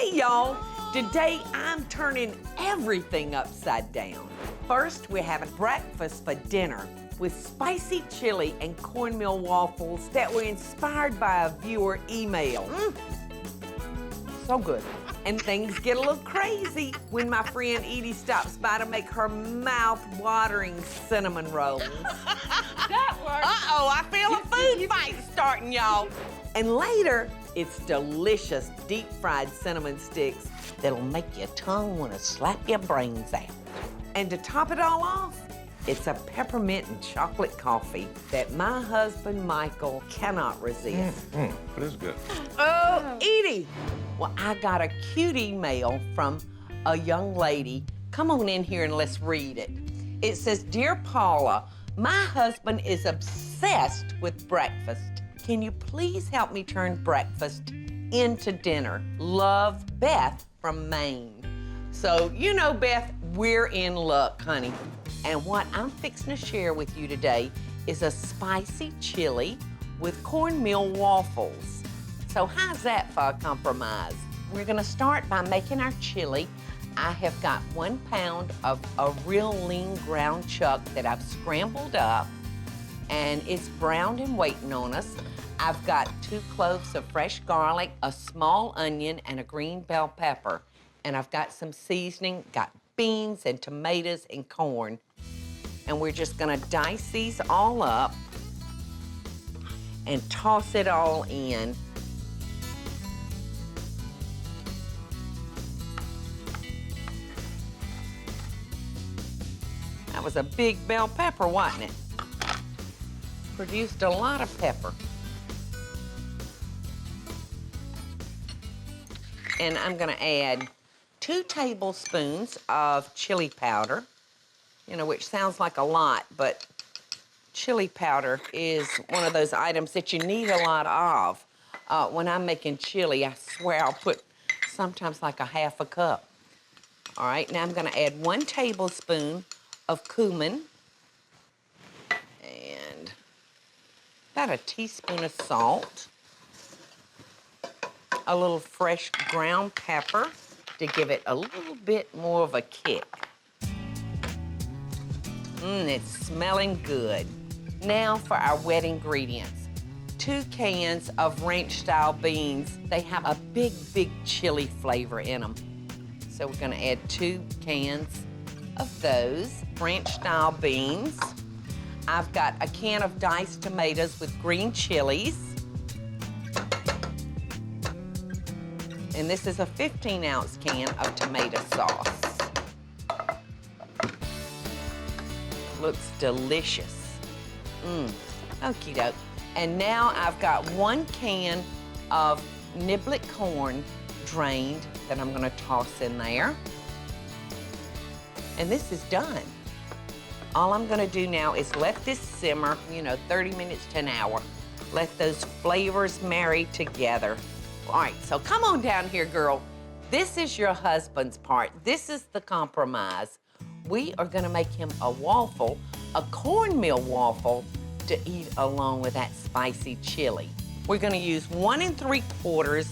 Hey y'all, today I'm turning everything upside down. First, we're having breakfast for dinner with spicy chili and cornmeal waffles that were inspired by a viewer email. So good. And things get a little crazy when my friend Edie stops by to make her mouth-watering cinnamon rolls. That works. Uh-oh, I feel a food fight starting, y'all. And later, it's delicious deep-fried cinnamon sticks that'll make your tongue want to slap your brains out. And to top it all off, it's a peppermint and chocolate coffee that my husband, Michael, cannot resist. It is good. Oh, Edie! Well, I got a cute email from a young lady. Come on in here and let's read it. It says, "Dear Paula, my husband is obsessed with breakfast. Can you please help me turn breakfast into dinner? Love, Beth from Maine." So, you know, Beth, we're in luck, honey. And what I'm fixing to share with you today is a spicy chili with cornmeal waffles. So how's that for a compromise? We're gonna start by making our chili. I have got 1 pound of a real lean ground chuck that I've scrambled up, and it's browned and waiting on us. I've got 2 cloves of fresh garlic, a small onion, and a green bell pepper. And I've got some seasoning, got beans and tomatoes and corn. And we're just gonna dice these all up and toss it all in. That was a big bell pepper, wasn't it? Produced a lot of pepper. And I'm gonna add 2 tablespoons of chili powder, you know, which sounds like a lot, but chili powder is one of those items that you need a lot of. When I'm making chili, I swear I'll put sometimes like a half a cup. All right, now I'm gonna add 1 tablespoon of cumin and about a teaspoon of salt, a little fresh ground pepper to give it a little bit more of a kick. It's smelling good. Now for our wet ingredients. 2 cans of ranch-style beans. They have a big, big chili flavor in them. So we're gonna add 2 cans of those ranch-style beans. I've got a can of diced tomatoes with green chilies. And this is a 15-ounce can of tomato sauce. Looks delicious. Okie doke. And now I've got 1 can of niblet corn drained that I'm gonna toss in there. And this is done. All I'm gonna do now is let this simmer, you know, 30 minutes to an hour. Let those flavors marry together. All right, so come on down here, girl. This is your husband's part. This is the compromise. We are gonna make him a waffle, a cornmeal waffle, to eat along with that spicy chili. We're gonna use 1 3/4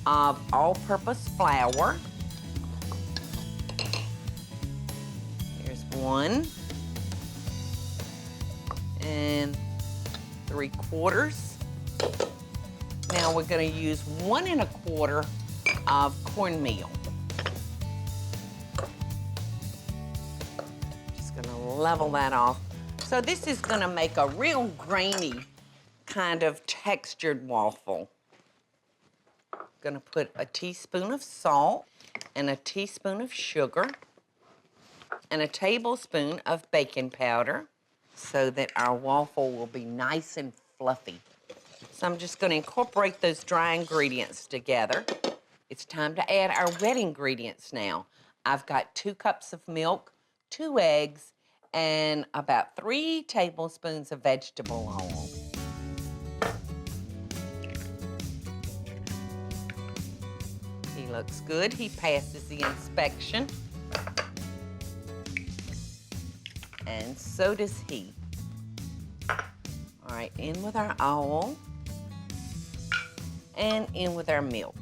of all-purpose flour. Here's 1 3/4. Now we're gonna use 1 1/4 of cornmeal. Just gonna level that off. So this is gonna make a real grainy kind of textured waffle. Gonna put a teaspoon of salt and a teaspoon of sugar and a tablespoon of baking powder so that our waffle will be nice and fluffy. So I'm just gonna incorporate those dry ingredients together. It's time to add our wet ingredients now. I've got 2 cups of milk, 2 eggs, and about 3 tablespoons of vegetable oil. He looks good. He passes the inspection. And so does he. All right, in with our oil and in with our milk.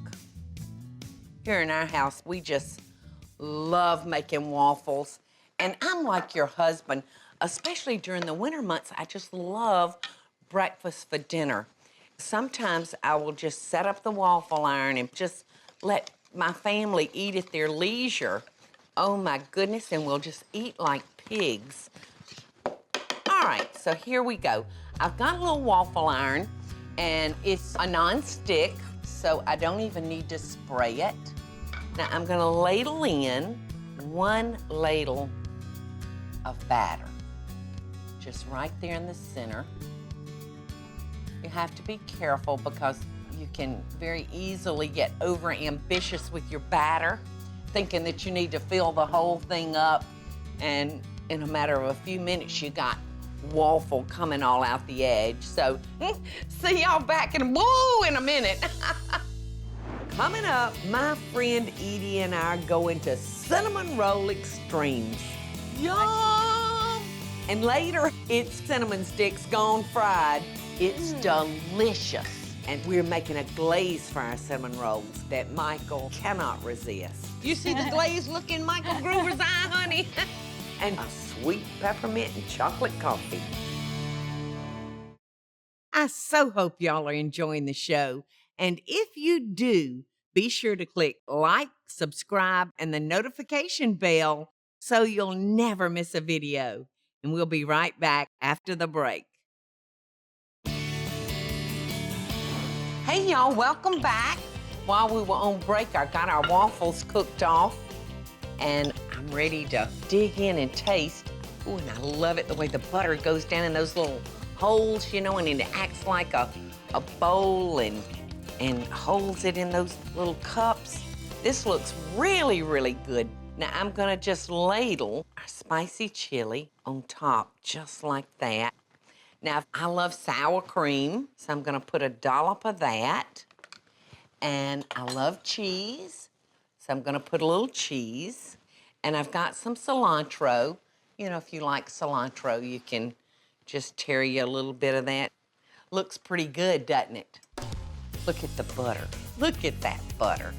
Here in our house, we just love making waffles. And I'm like your husband, especially during the winter months, I just love breakfast for dinner. Sometimes I will just set up the waffle iron and just let my family eat at their leisure. Oh my goodness, and we'll just eat like pigs. All right, so here we go. I've got a little waffle iron, and it's a non-stick, so I don't even need to spray it. Now I'm gonna ladle in 1 ladle of batter, just right there in the center. You have to be careful because you can very easily get over ambitious with your batter, thinking that you need to fill the whole thing up, and in a matter of a few minutes, you got waffle coming all out the edge. So, see y'all back in a minute. Coming up, my friend Edie and I are going to cinnamon roll extremes. Yum! And later, it's cinnamon sticks gone fried. It's delicious. And we're making a glaze for our cinnamon rolls that Michael cannot resist. You see the glaze look in Michael Groover's eye, honey? And a sweet peppermint and chocolate coffee. I so hope y'all are enjoying the show. And if you do, be sure to click like, subscribe, and the notification bell so you'll never miss a video. And we'll be right back after the break. Hey, y'all, welcome back. While we were on break, I got our waffles cooked off, and I'm ready to dig in and taste. Ooh, and I love it the way the butter goes down in those little holes, you know, and it acts like a bowl and holds it in those little cups. This looks really, really good. Now, I'm gonna just ladle our spicy chili on top, just like that. Now, I love sour cream, so I'm gonna put a dollop of that. And I love cheese, so I'm gonna put a little cheese. And I've got some cilantro. You know, if you like cilantro, you can just tear you a little bit of that. Looks pretty good, doesn't it? Look at the butter. Look at that butter.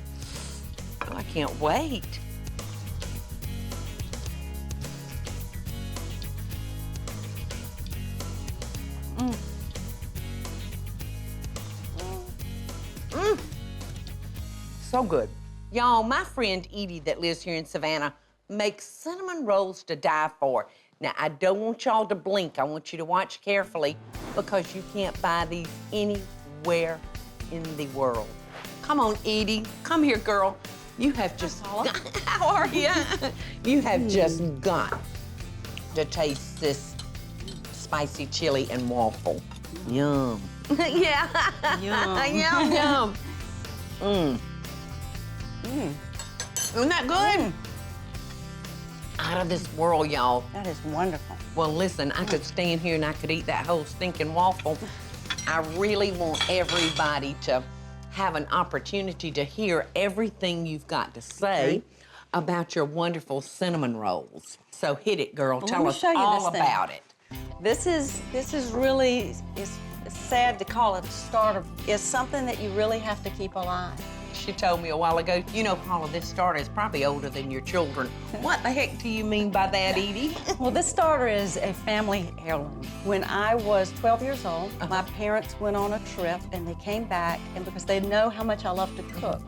Oh, I can't wait. So good. Y'all, my friend Edie that lives here in Savannah makes cinnamon rolls to die for. Now, I don't want y'all to blink. I want you to watch carefully because you can't buy these anywhere in the world. Come on, Edie. Come here, girl. You have just... How are you? You have just got to taste this spicy chili and waffle. Yum. Yeah. Yum. Yum, yum. Isn't that good? Out of this world, y'all. That is wonderful. Well, listen, I could stand here and I could eat that whole stinking waffle. I really want everybody to have an opportunity to hear everything you've got to say about your wonderful cinnamon rolls. So hit it, girl. Tell us all about it. This is really, it's sad to call it a starter. It's something that you really have to keep alive. She told me a while ago, you know, Paula, this starter is probably older than your children. What the heck do you mean by that, Edie? Well, this starter is a family heirloom. When I was 12 years old, my parents went on a trip and they came back, and because they know how much I love to cook,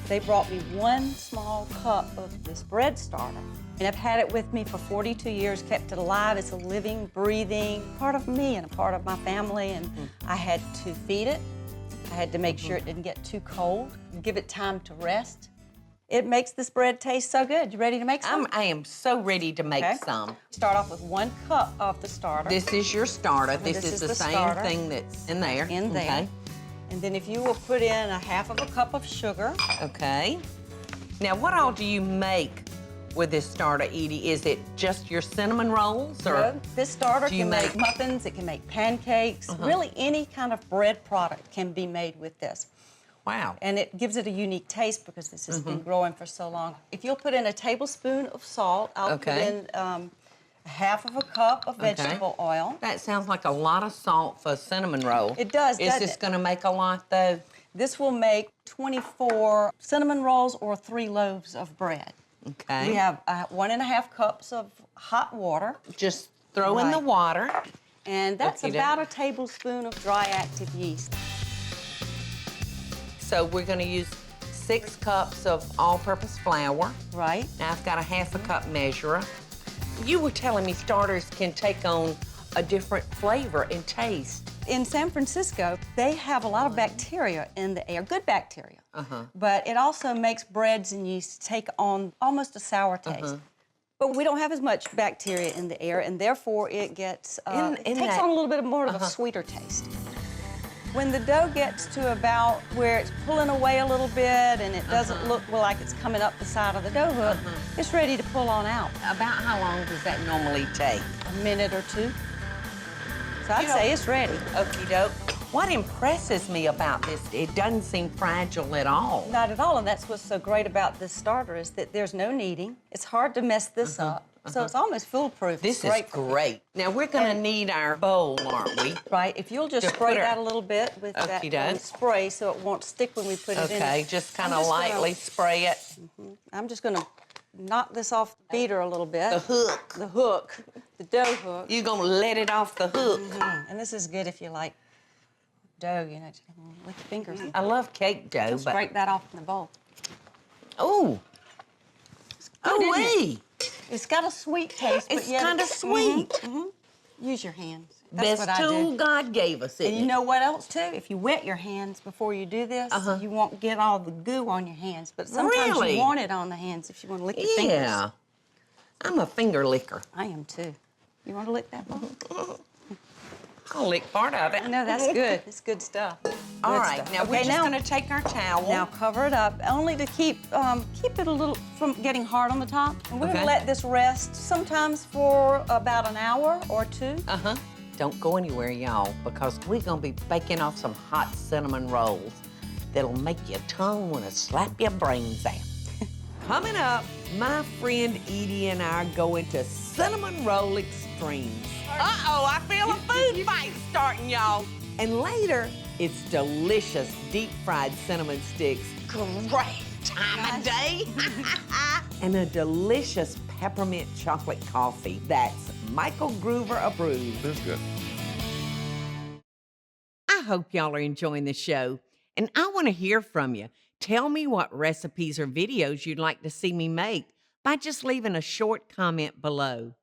they brought me 1 small cup of this bread starter. And I've had it with me for 42 years, kept it alive. It's a living, breathing part of me and a part of my family, and I had to feed it. I had to make sure it didn't get too cold, give it time to rest. It makes this bread taste so good. You ready to make some? I am so ready to make some. Start off with 1 cup of the starter. This is your starter. And this is the same starter. thing that's in there. In there. Okay. And then if you will put in a 1/2 cup of sugar. Okay. Now, what all do you make with this starter, Edie? Is it just your cinnamon rolls, or No, this starter do you can make muffins, it can make pancakes. Really, any kind of bread product can be made with this. Wow. And it gives it a unique taste because this has been growing for so long. If you'll put in a tablespoon of salt, I'll put in 1/2 cup of vegetable oil. That sounds like a lot of salt for a cinnamon roll. It does, Is doesn't this it? going to make a lot, though? This will make 24 cinnamon rolls or 3 loaves of bread. Okay. We have 1.5 cups of hot water. Just throw in the water. And that's about a tablespoon of dry active yeast. So we're going to use 6 cups of all-purpose flour. Right. Now I've got a 1/2 cup measurer. You were telling me starters can take on a different flavor and taste. In San Francisco, they have a lot of bacteria in the air, good bacteria. But it also makes breads and yeast take on almost a sour taste. But we don't have as much bacteria in the air, and therefore it gets it takes on a little bit more of a sweeter taste. When the dough gets to about where it's pulling away a little bit and it doesn't look like it's coming up the side of the dough hook, it's ready to pull on out. About how long does that normally take? A minute or 2. So I'd say it's ready. Okie doke. What impresses me about this, it doesn't seem fragile at all. Not at all, and that's what's so great about this starter is that there's no kneading. It's hard to mess this up, so it's almost foolproof. This is great. Now, we're gonna need our bowl, aren't we? Right, if you'll just spray that a little bit with that spray so it won't stick when we put it in. Okay, just kind of lightly spray it. I'm just gonna knock this off the beater a little bit. The hook. The hook, the dough hook. You're gonna let it off the hook. And this is good if you like dough, you know, just lick your fingers. I love cake dough, Just break that off in the bowl. Oh. Oh, wee. It's got a sweet taste, but It's kind of sweet. Use your hands. That's Best tool God gave us, And you know what else, too? If you wet your hands before you do this, you won't get all the goo on your hands. But sometimes you want it on the hands if you want to lick your fingers. Yeah. I'm a finger licker. I am, too. You want to lick that bowl? I'll lick part of it. No, that's good. It's good stuff. All right, now we're just going to take our towel. Now cover it up, only to keep it a little from getting hard on the top. And we're going to let this rest sometimes for about an hour or 2. Don't go anywhere, y'all, because we're going to be baking off some hot cinnamon rolls that'll make your tongue want to slap your brains out. Coming up, my friend Edie and I are going to cinnamon roll extremes. Uh-oh, I feel a food fight starting, y'all. And later, it's delicious deep-fried cinnamon sticks. Great time of day. And a delicious peppermint chocolate coffee that's Michael Groover approved. That's good. I hope y'all are enjoying the show, and I want to hear from you. Tell me what recipes or videos you'd like to see me make by just leaving a short comment below.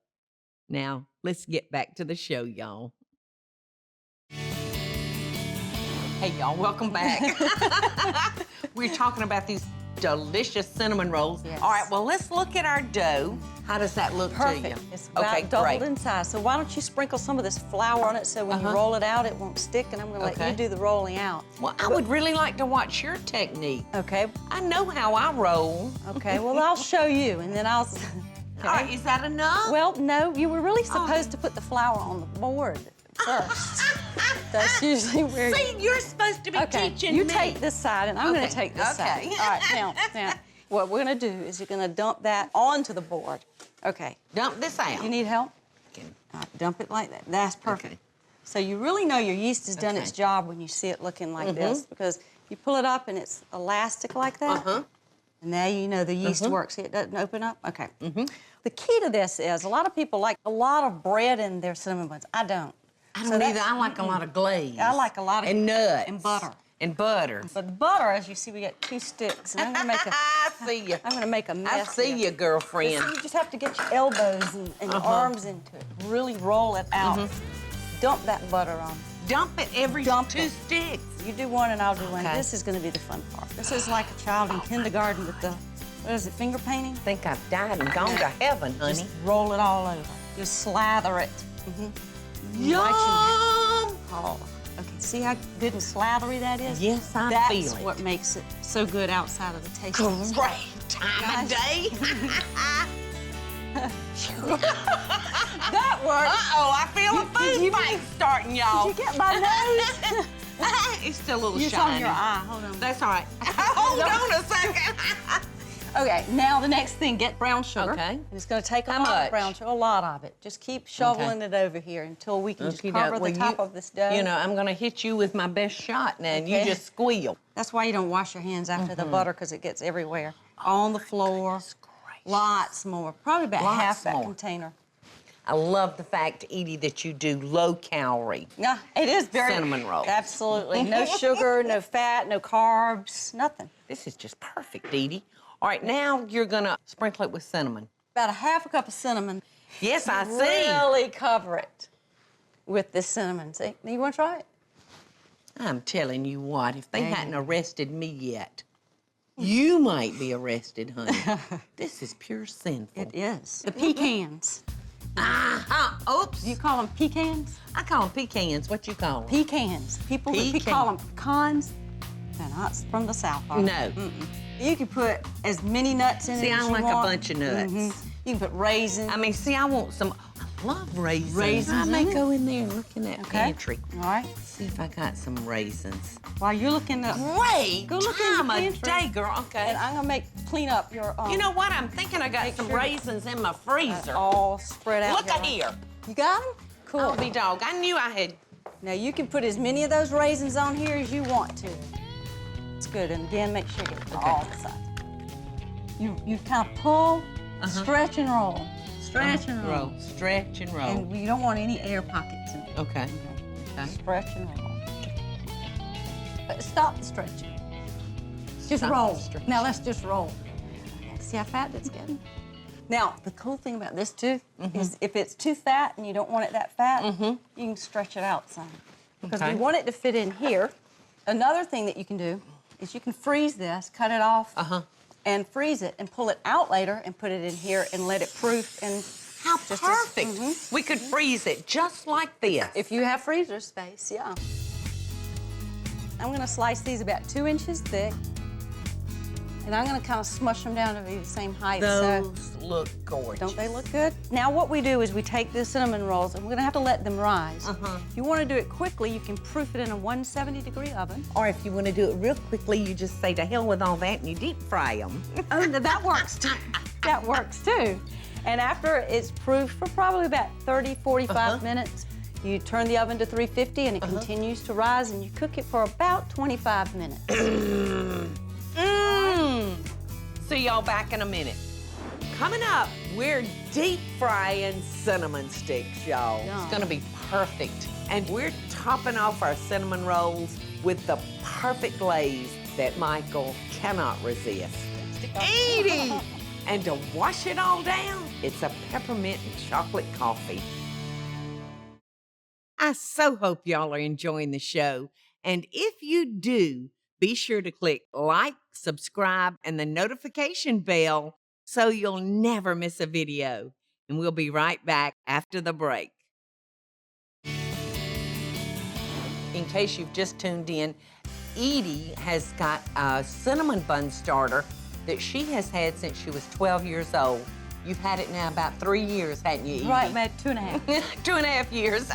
Now, let's get back to the show, y'all. Hey, y'all, welcome back. We're talking about these delicious cinnamon rolls. Yes. All right, well, let's look at our dough. How does that look to you? It's about doubled in size. So why don't you sprinkle some of this flour on it so when you roll it out, it won't stick, and I'm going to let you do the rolling out. Well, I would really like to watch your technique. Okay. I know how I roll. Okay, well, I'll show you, and then I'll... All right, is that enough? Well, no, you were really supposed to put the flour on the board first. That's usually where See, you're supposed to be teaching me. You take this side, and I'm going to take this side. All right, now, what we're going to do is you're going to dump that onto the board. Okay. Dump this out. You need help? All right, dump it like that. That's perfect. Okay. So you really know your yeast has done its job when you see it looking like this, because you pull it up and it's elastic like that. And now you know the yeast works. See, it doesn't open up? Okay. The key to this is a lot of people like a lot of bread in their cinnamon buns. I don't. I don't either. I like a lot of glaze. I like a lot of... And nuts. And butter. And butter. But the butter, as you see, we got 2 sticks. And I'm going to make a... I see you. I'm going to make a mess. I see you, girlfriend. So you just have to get your elbows and your arms into it. Really roll it out. Dump that butter on. Dump it every 2 sticks. You do one and I'll do one. This is going to be the fun part. This is like a child in kindergarten with the, what is it, finger painting? I think I've died and gone to heaven, honey. Just roll it all over. Just slather it. Yum! Oh, okay, see how good and slathery that is? Yes, I feel it. That's what makes it so good outside of the taste. Great time of day. That worked. Uh-oh, I feel a food fight starting, y'all. Did you get my nose? It's still a little You're shiny. on your eye. Hold on. That's all right. Hold on a second. Okay, now the next thing, get brown sugar. Okay. And it's gonna take a How lot much? of brown sugar, a lot of it. Just keep shoveling it over here until we can just cover the top of this dough. You know, I'm gonna hit you with my best shot now, and you Okay. just squeal. That's why you don't wash your hands after the butter, because it gets everywhere. On the floor. Goodness gracious. Lots more, probably about Lots half that more. container. I love the fact, Edie, that you do low calorie. Yeah, it is very Cinnamon rolls. Absolutely. No sugar, no fat, no carbs, nothing. This is just perfect, Edie. All right, now you're gonna sprinkle it with cinnamon. About a half a cup of cinnamon. Yes, I see. Really cover it with this cinnamon. See? You want to try it? I'm telling you what, if they Dang. hadn't arrested me yet, you might be arrested, honey. This is pure sinful. It is. The pecans. Oops. You call them pecans? I call them pecans. What you call them? Pecans. People that call them pecans, they're not from the South, are they? No. Mm-mm. You can put as many nuts in it See, as I you like want. a bunch of nuts. You can put raisins. I mean, see, I want some. I love raisins. Raisins I may in it? go in there and look in that Okay. pantry. All right. See if I got some raisins. While you're looking up, Great Go look in the time of pantry. day, girl. Okay. and I'm gonna clean up your. You know what? I'm thinking I got Make some sure that- raisins in my freezer. all spread out. Look at here. You got them? Cool. I'll be dog. I knew I had. Now you can put as many of those raisins on here as you want to. It's good. And again, make sure you get all the sides. You kind of pull, stretch and roll. Stretch and roll. Stretch and roll. And you don't want any air pockets in it. Okay. Okay. Stretch and roll. Stop the stretching. Just Stop roll. the stretching. Now let's just roll. See how fat that's getting? Now, the cool thing about this too is if it's too fat and you don't want it that fat, you can stretch it out some. Because Okay. we want it to fit in here. Another thing that you can do is you can freeze this, cut it off, and freeze it and pull it out later and put it in here and let it proof and How just as- perfect. We could freeze it just like this. if you have freezer space, yeah. I'm gonna slice these about 2 inches thick. And I'm gonna kind of smush them down to be the same height. Those look gorgeous. Don't they look good? Now what we do is we take the cinnamon rolls and we're gonna have to let them rise. If you wanna do it quickly, you can proof it in a 170-degree oven. Or if you want to do it real quickly, you just say to hell with all that and you deep fry them. Oh, that works too. That works too. And after it's proofed for probably about 30, 45 minutes, you turn the oven to 350 and it continues to rise and you cook it for about 25 minutes. See y'all back in a minute. Coming up, we're deep frying cinnamon sticks, y'all. Yum. It's gonna be perfect. And we're topping off our cinnamon rolls with the perfect glaze that Michael cannot resist. Edie! And to wash it all down, it's a peppermint and chocolate coffee. I so hope y'all are enjoying the show. And if you do, be sure to click like, subscribe, and the notification bell so you'll never miss a video. And we'll be right back after the break. In case you've just tuned in, Edie has got a cinnamon bun starter that she has had since she was 12 years old. You've had it now about 3 years, hadn't you, Edie? Right, about 2.5. 2.5 years.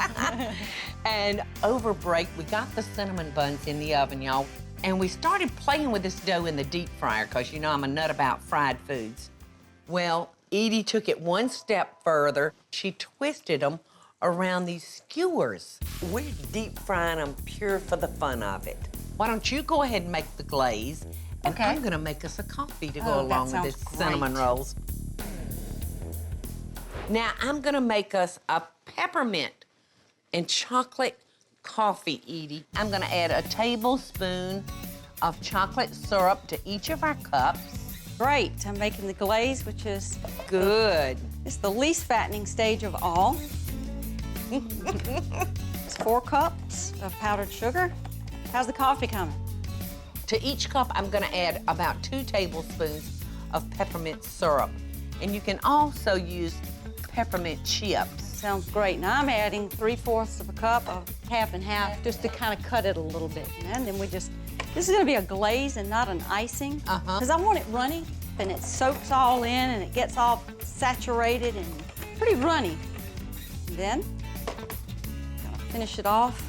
And over break, we got the cinnamon buns in the oven, y'all. And we started playing with this dough in the deep fryer, because you know I'm a nut about fried foods. Well, Edie took it one step further. She twisted them around these skewers. We're deep frying them pure for the fun of it. Why don't you go ahead and make the glaze, and Okay. I'm gonna make us a coffee to Oh, go that along with sounds this great. cinnamon rolls. Now, I'm gonna make us a peppermint and chocolate coffee, Edie. I'm gonna add a tablespoon of chocolate syrup to each of our cups. Great. I'm making the glaze, which is Good. it's the least fattening stage of all. It's 4 cups of powdered sugar. How's the coffee coming? To each cup, I'm gonna add about 2 tablespoons of peppermint syrup. And you can also use peppermint chips. Sounds great. Now I'm adding 3/4 of a cup of half and half just to kind of cut it a little bit. And then we just, this is gonna be a glaze and not an icing. Because I want it runny and it soaks all in and it gets all saturated and pretty runny. And then, gonna finish it off,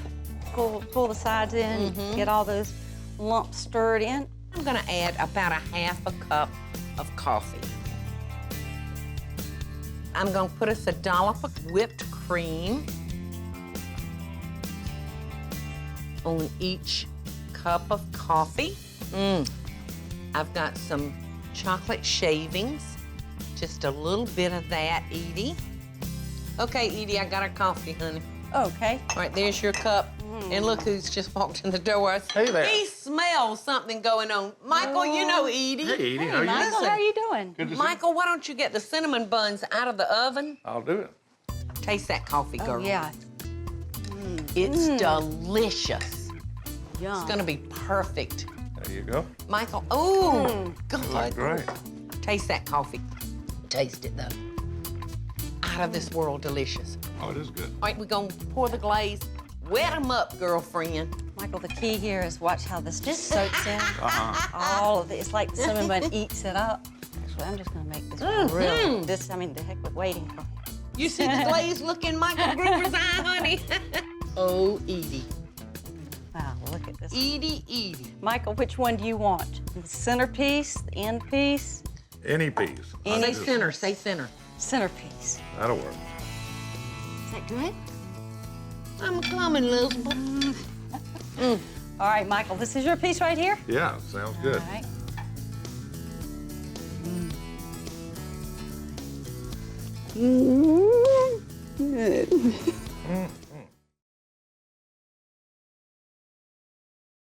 pull the sides in, get all those lumps stirred in. I'm gonna add about a half a cup of coffee. I'm gonna put us a dollop of whipped cream on each cup of coffee. I've got some chocolate shavings, just a little bit of that, Edie. Okay, Edie, I got our coffee, honey. Okay. All right, there's your cup. And look who's just walked in the door. Hey there. He smells something going on. Michael, you know Edie. Hey, Edie, how Hey, are you? Michael, how are you doing? Good to see you. Michael, why don't you get the cinnamon buns out of the oven? I'll do it. Taste that coffee, girl. Oh, yeah. It's delicious. Yum. It's gonna be perfect. There you go. Michael, oh, God. Great. Taste that coffee. Taste it, though. Out of this world delicious. Oh, it is good. All right, we're gonna pour the glaze. Wet them up, girlfriend. Michael, the key here is watch how this just soaks in. Uh-huh. All of it. It's like the cinnamon bun eats it up. So I'm just gonna make this real. This, I mean, the heck with waiting for. You see the glaze look in Michael Gruber's eye, honey? Oh, Edie. Wow, look at this. Edie. Michael, which one do you want? The centerpiece, the end piece, Any piece. Say center, say center. centerpiece. That'll work. Is that good? I'm coming, Elizabeth. All right, Michael, this is your piece right here. Yeah, sounds good. All right.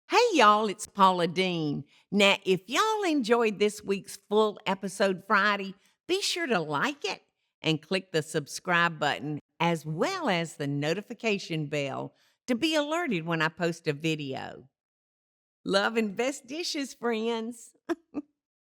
Hey, y'all, it's Paula Deen. Now, if y'all enjoyed this week's full episode Friday, be sure to like it and click the subscribe button as well as the notification bell to be alerted when I post a video. Love and best dishes, friends.